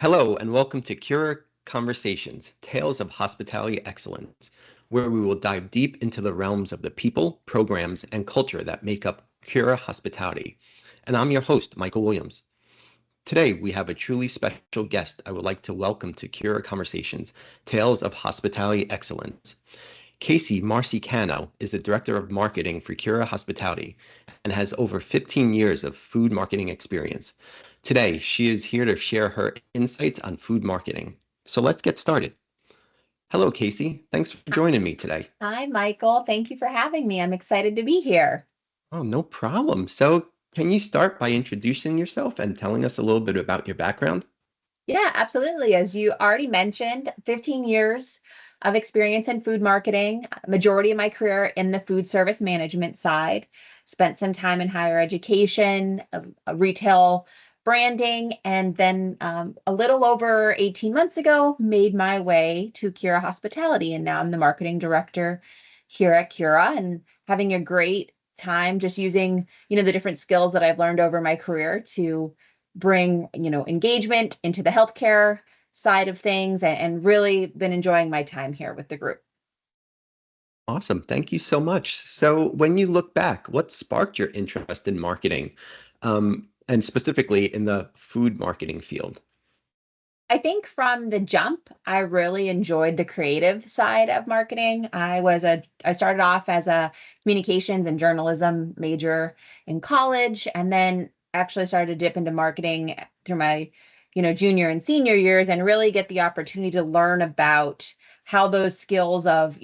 Hello, and welcome to Cura Conversations, Tales of Hospitality Excellence, where we will dive deep into the realms of the people, programs, and culture that make up Cura Hospitality. And I'm your host, Michael Williams. Today, we have a truly special guest I would like to welcome to Cura Conversations, Tales of Hospitality Excellence. Kasey Marsicano is the Director of Marketing for Cura Hospitality and has over 15 years of food marketing experience. Today, she is here to share her insights on food marketing. So let's get started. Hello, Kasey. Thanks for joining me today. Hi, Michael. Thank you for having me. I'm excited to be here. Oh, no problem. So, can you start by introducing yourself and telling us a little bit about your background? Yeah, absolutely. As you already mentioned, 15 years of experience in food marketing, majority of my career in the food service management side. Spent some time in higher education, retail branding, and then a little over 18 months ago, made my way to Cura Hospitality. And now I'm the marketing director here at Cura and having a great time just using, the different skills that I've learned over my career to bring, engagement into the healthcare side of things and really been enjoying my time here with the group. Awesome. Thank you so much. So, when you look back, what sparked your interest in marketing, and specifically in the food marketing field? I think from the jump, I really enjoyed the creative side of marketing. I started off as a communications and journalism major in college, and then actually started to dip into marketing through my, junior and senior years and really get the opportunity to learn about how those skills of,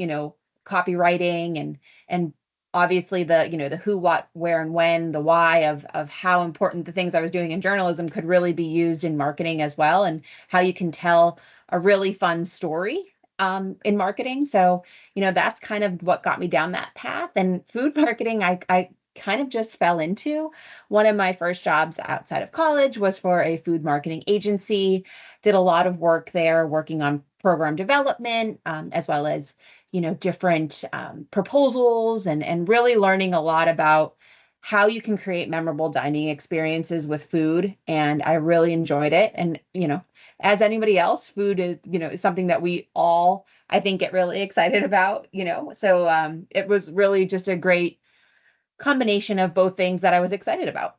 copywriting and obviously the who, what, where, and when, the why of how important the things I was doing in journalism could really be used in marketing as well, and how you can tell a really fun story in marketing. So, that's kind of what got me down that path. And food marketing, I kind of just fell into. One of my first jobs outside of college was for a food marketing agency. Did a lot of work there, working on program development, as well as different proposals and really learning a lot about how you can create memorable dining experiences with food. And I really enjoyed it. And, as anybody else, food is something that we all, I think, get really excited about. So it was really just a great combination of both things that I was excited about.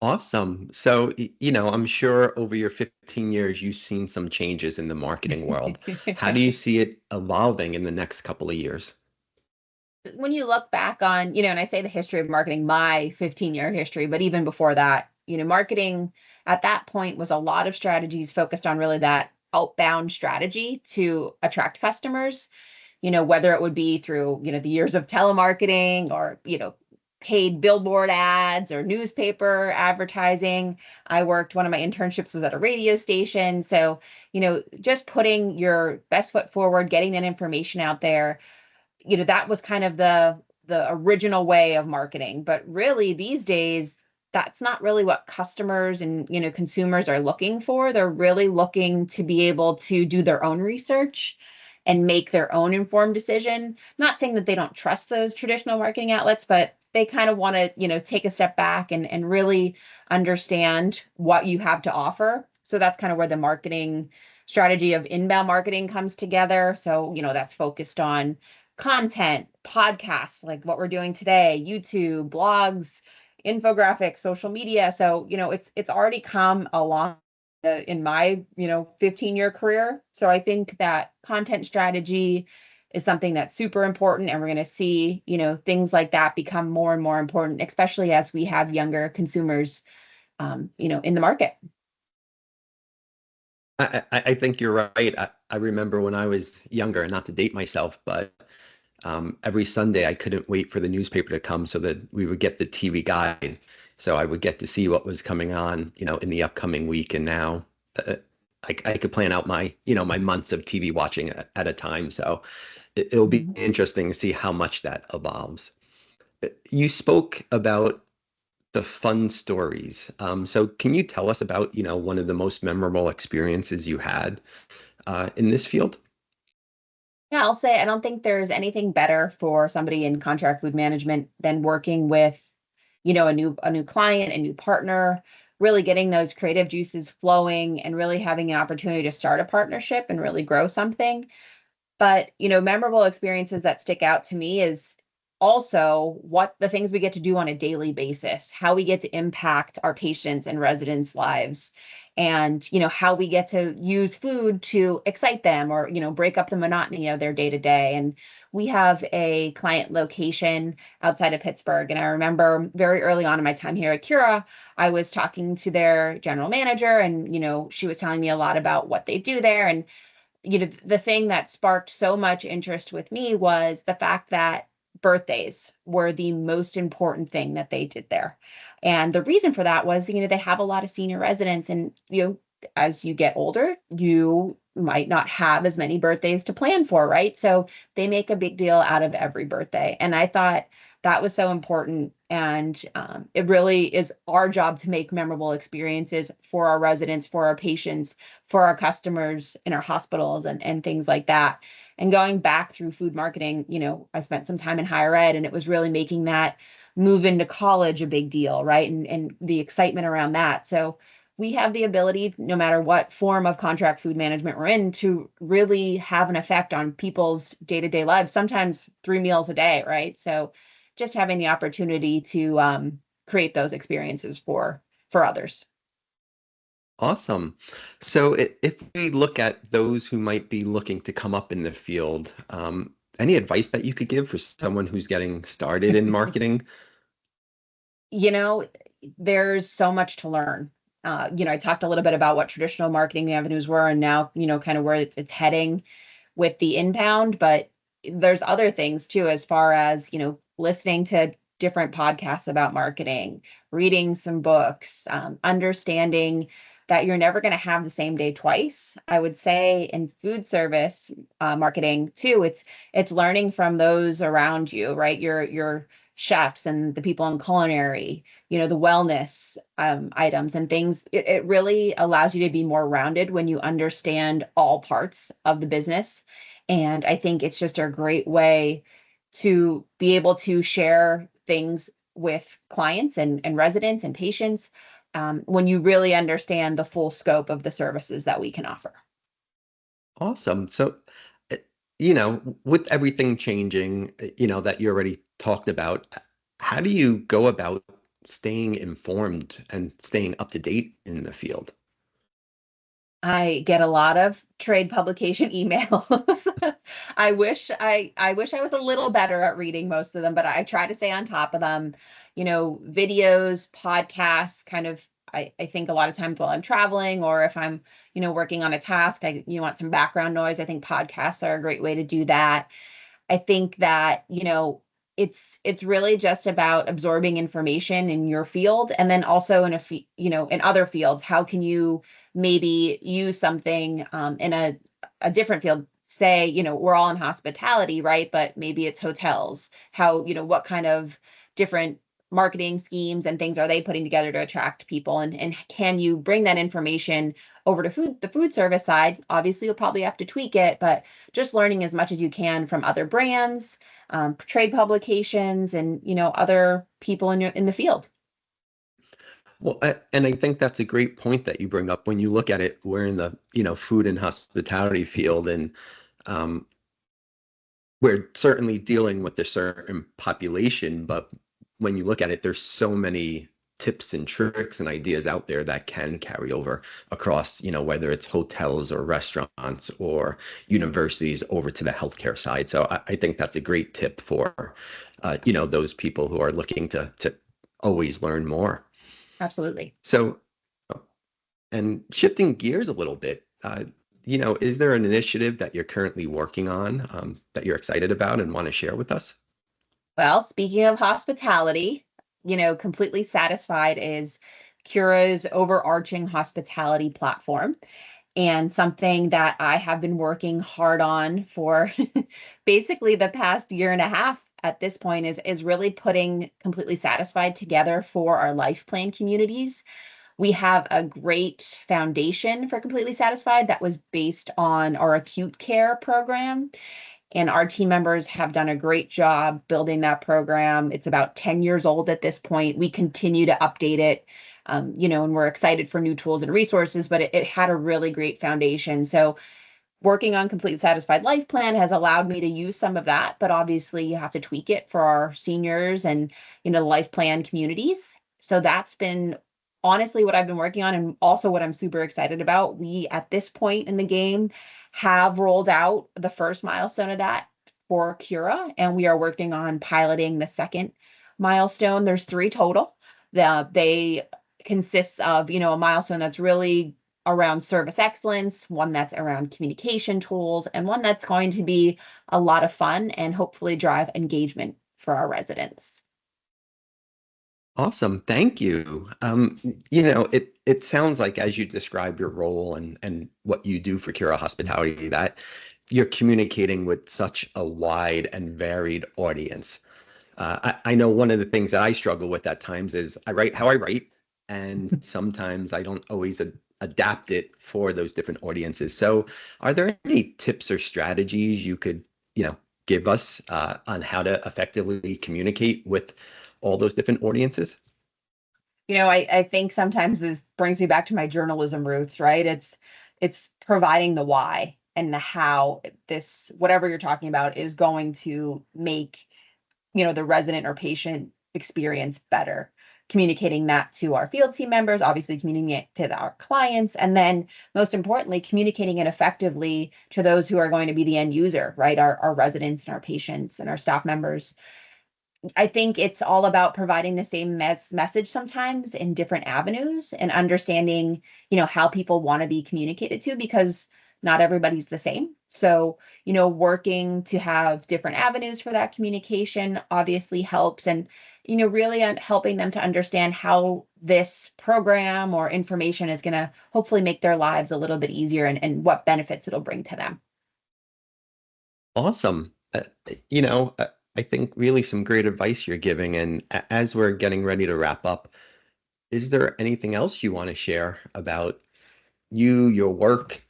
Awesome. So, I'm sure over your 15 years, you've seen some changes in the marketing world. How do you see it evolving in the next couple of years? When you look back on, and I say the history of marketing, my 15-year history, but even before that, marketing at that point was a lot of strategies focused on really that outbound strategy to attract customers, whether it would be through, the years of telemarketing or, paid billboard ads or newspaper advertising. One of my internships was at a radio station. So, just putting your best foot forward, getting that information out there, that was kind of the original way of marketing. But really these days, that's not really what customers and consumers are looking for. They're really looking to be able to do their own research and make their own informed decision. Not saying that they don't trust those traditional marketing outlets, but they kind of want to, take a step back and really understand what you have to offer. So that's kind of where the marketing strategy of inbound marketing comes together. So, that's focused on content, podcasts, like what we're doing today, YouTube, blogs, infographics, social media. So, it's already come along in my, 15-year career. So I think that content strategy is something that's super important, and we're going to see, things like that become more and more important, especially as we have younger consumers, in the market. I think you're right. I remember when I was younger, not to date myself, but every Sunday I couldn't wait for the newspaper to come so that we would get the TV guide. So I would get to see what was coming on, in the upcoming week. And now I could plan out my months of TV watching at a time. So it'll be Mhm. interesting to see how much that evolves. You spoke about the fun stories. So can you tell us about, one of the most memorable experiences you had in this field? Yeah, I'll say I don't think there's anything better for somebody in contract food management than working with, a new client, a new partner, really getting those creative juices flowing and really having an opportunity to start a partnership and really grow something. But, memorable experiences that stick out to me is also what the things we get to do on a daily basis, how we get to impact our patients and residents' lives, and, how we get to use food to excite them or, break up the monotony of their day to day. And we have a client location outside of Pittsburgh. And I remember very early on in my time here at Cura, I was talking to their general manager and, she was telling me a lot about what they do there. And the thing that sparked so much interest with me was the fact that birthdays were the most important thing that they did there. And the reason for that was, they have a lot of senior residents and, as you get older, you might not have as many birthdays to plan for, right? So they make a big deal out of every birthday. And I thought that was so important. And it really is our job to make memorable experiences for our residents, for our patients, for our customers in our hospitals and things like that. And going back through food marketing, I spent some time in higher ed and it was really making that move into college a big deal, right? And the excitement around that. So we have the ability, no matter what form of contract food management we're in, to really have an effect on people's day-to-day lives, sometimes 3 meals a day, right? So just having the opportunity to create those experiences for others. Awesome. So if we look at those who might be looking to come up in the field, any advice that you could give for someone who's getting started in marketing? You know, there's so much to learn. I talked a little bit about what traditional marketing avenues were and now, kind of where it's heading with the inbound, but there's other things too, as far as, listening to different podcasts about marketing, reading some books, understanding that you're never going to have the same day twice. I would say in food service marketing too, it's learning from those around you, right? Your chefs and the people in culinary, the wellness items and things. It really allows you to be more rounded when you understand all parts of the business. And I think it's just a great way to be able to share things with clients and residents and patients when you really understand the full scope of the services that we can offer. Awesome. So, uh, with everything changing, that you already talked about, how do you go about staying informed and staying up to date in the field? I get a lot of trade publication emails. I wish I was a little better at reading most of them, but I try to stay on top of them. Videos, podcasts, kind of I think a lot of times while I'm traveling or if I'm, working on a task, you want some background noise. I think podcasts are a great way to do that. I think that, it's really just about absorbing information in your field and then also in other fields. How can you maybe use something in a different field? Say, we're all in hospitality, right? But maybe it's hotels. How, what kind of different marketing schemes and things are they putting together to attract people? And can you bring that information over to the food service side? Obviously, you'll probably have to tweak it, but just learning as much as you can from other brands, trade publications, and other people in the field. Well, and I think that's a great point that you bring up. When you look at it, we're in the, food and hospitality field, and um, we're certainly dealing with a certain population, but when you look at it, there's so many tips and tricks and ideas out there that can carry over across, whether it's hotels or restaurants or universities over to the healthcare side. So I think that's a great tip for, those people who are looking to always learn more. Absolutely. So, and shifting gears a little bit, is there an initiative that you're currently working on that you're excited about and want to share with us? Well, speaking of hospitality, Completely Satisfied is Cura's overarching hospitality platform and something that I have been working hard on for basically the past year and a half at this point is really putting Completely Satisfied together for our life plan communities. We have a great foundation for Completely Satisfied that was based on our acute care program. And our team members have done a great job building that program. It's about 10 years old at this point. We continue to update it, and we're excited for new tools and resources, but it had a really great foundation. So working on Complete Satisfied Life Plan has allowed me to use some of that, but obviously you have to tweak it for our seniors and, the life plan communities. So that's been honestly what I've been working on, and also what I'm super excited about. We, at this point in the game, have rolled out the first milestone of that for Cura, and we are working on piloting the second milestone. There's 3 total. They consist of, a milestone that's really around service excellence, one that's around communication tools, and one that's going to be a lot of fun and hopefully drive engagement for our residents. Awesome. Thank you. It sounds like as you describe your role and what you do for Cura Hospitality, that you're communicating with such a wide and varied audience. I know one of the things that I struggle with at times is I write how I write, and sometimes I don't always adapt it for those different audiences. So, are there any tips or strategies you could, give us on how to effectively communicate with all those different audiences? I think sometimes this brings me back to my journalism roots, right? It's providing the why and the how this, whatever you're talking about, is going to make, the resident or patient experience better. Communicating that to our field team members, obviously communicating it to our clients, and then most importantly, communicating it effectively to those who are going to be the end user, right? Our residents and our patients and our staff members. I think it's all about providing the same message sometimes in different avenues, and understanding, how people want to be communicated to, because not everybody's the same. So, working to have different avenues for that communication obviously helps, and, really helping them to understand how this program or information is going to hopefully make their lives a little bit easier, and what benefits it'll bring to them. Awesome. You know, uh, I think really some great advice you're giving. And as we're getting ready to wrap up, is there anything else you want to share about you, your work?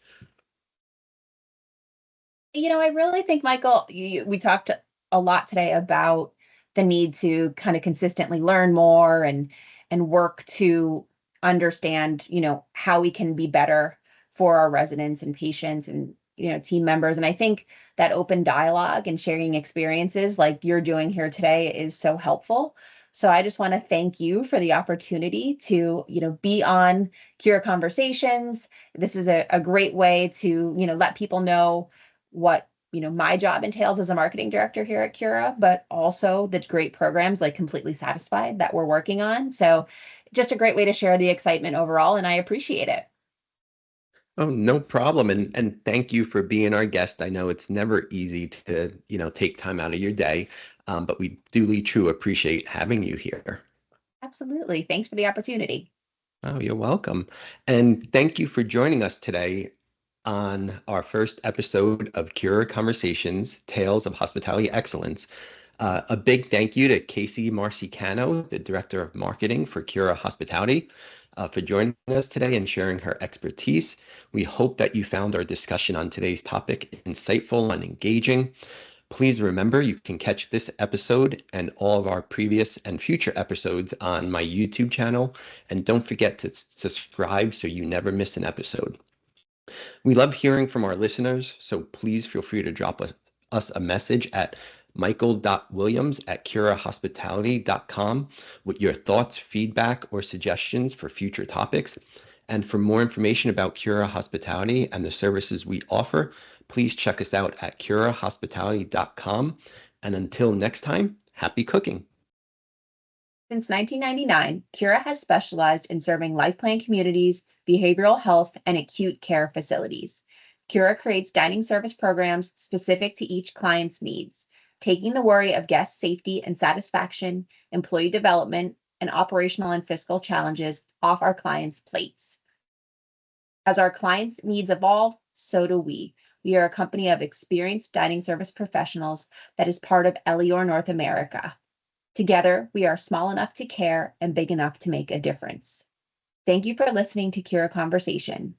I really think, Michael, we talked a lot today about the need to kind of consistently learn more, and work to understand, how we can be better for our residents and patients and, team members. And I think that open dialogue and sharing experiences like you're doing here today is so helpful. So I just want to thank you for the opportunity to, be on Cura Conversations. This is a great way to, let people know what, my job entails as a marketing director here at Cura, but also the great programs like Completely Satisfied that we're working on. So just a great way to share the excitement overall, and I appreciate it. Oh, no problem. And thank you for being our guest. I know it's never easy to, take time out of your day, but we duly true appreciate having you here. Absolutely. Thanks for the opportunity. Oh, you're welcome. And thank you for joining us today on our first episode of Cura Conversations, Tales of Hospitality Excellence. A big thank you to Kasey Marsicano, the Director of Marketing for Cura Hospitality, for joining us today and sharing her expertise. We hope that you found our discussion on today's topic insightful and engaging. Please remember you can catch this episode and all of our previous and future episodes on my YouTube channel. And don't forget to subscribe so you never miss an episode. We love hearing from our listeners, so please feel free to drop us a message at michael.williams@curahospitality.com with your thoughts, feedback, or suggestions for future topics. And for more information about Cura Hospitality and the services we offer, please check us out at curahospitality.com. And until next time, happy cooking. Since 1999, Cura has specialized in serving life plan communities, behavioral health, and acute care facilities. Cura creates dining service programs specific to each client's needs, taking the worry of guest safety and satisfaction, employee development, and operational and fiscal challenges off our clients' plates. As our clients' needs evolve, so do we. We are a company of experienced dining service professionals that is part of Elior North America. Together, we are small enough to care and big enough to make a difference. Thank you for listening to Cura Conversations.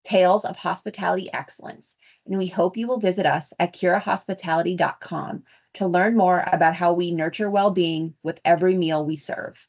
Tales of Hospitality Excellence. And we hope you will visit us at curahospitality.com to learn more about how we nurture well-being with every meal we serve.